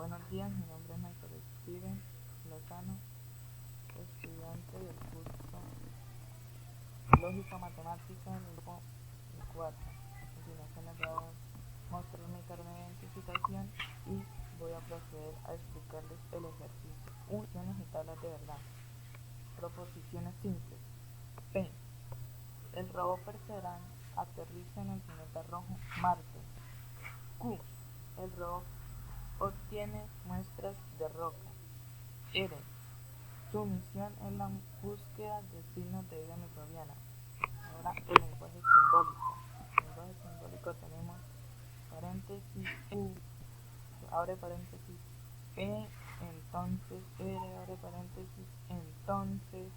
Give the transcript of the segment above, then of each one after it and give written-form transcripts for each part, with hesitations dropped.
Buenos días, mi nombre es Michael Steven Lozano, estudiante del curso Lógica Matemática del grupo 4. A continuación les voy a mostrar mi carnet de identificación y voy a proceder a explicarles el ejercicio. Funciones y tablas de verdad. Proposiciones simples. P. El robot Perseverance aterriza en el planeta rojo Marte. Q. El robot obtiene muestras de roca. R. Su misión es la búsqueda de signos de vida microbiana. Ahora el lenguaje simbólico. En el lenguaje simbólico tenemos paréntesis U, abre paréntesis P, entonces R, abre paréntesis, entonces,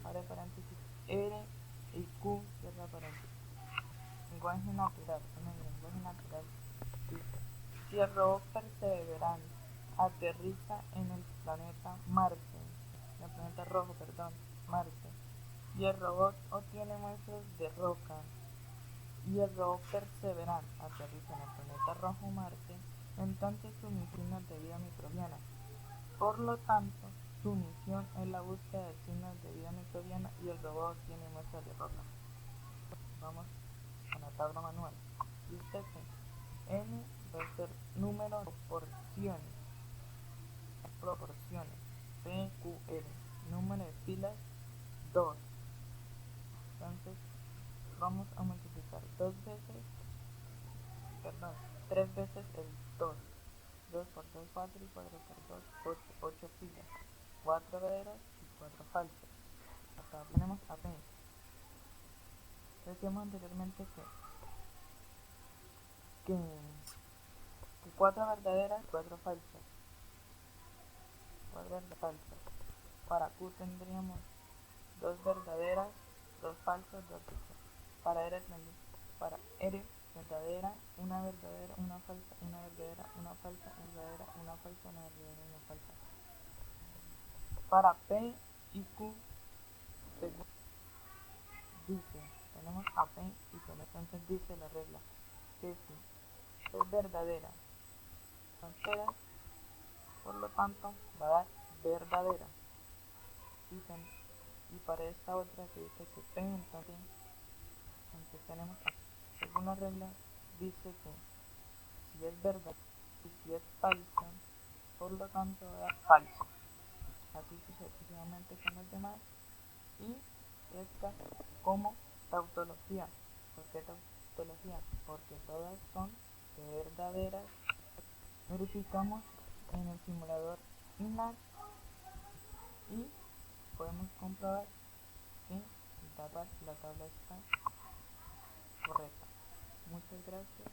abre paréntesis R y Q, cierra paréntesis. Lenguaje natural. En el lenguaje natural dice: si el robot Perseverance aterriza en el planeta Marte, en el planeta rojo, Marte, y el robot obtiene muestras de roca, y el robot Perseverance aterriza en el planeta rojo Marte, entonces su misión es de vida microbiana. Por lo tanto, su misión es la búsqueda de signos de vida microbiana y el robot obtiene muestras de roca. Vamos a la tabla manual. Dice que N va a ser número de proporciones, PQR, número de filas 2. Entonces vamos a multiplicar 3 veces el 2. 2 por 2, 4 y 4 por 2, 8. 8 filas, 4 verdaderas y 4 falsas. Acá tenemos a P. Decíamos anteriormente que 4 verdaderas y 4 falsas. 4 falsas. Para Q tendríamos 2 verdaderas, 2 falsas, 2 falsas. Para R verdadera, una verdadera, una falsa, una verdadera, una falsa, una verdadera, una falsa, una verdadera, una falsa. Para P y Q, tenemos a P y Q, entonces dice la regla que si es verdadera, enteras, por lo tanto va a dar verdadera. Y para esta otra que dice que P, entonces tenemos aquí, según la regla, dice que si es verdad y si es falsa, por lo tanto va a dar falso. Así sucesivamente con los demás. Y esta como tautología. ¿Por qué tautología? Porque todas son verdaderas. Verificamos en el simulador INLAB y podemos comprobar que la tabla está correcta. Muchas gracias.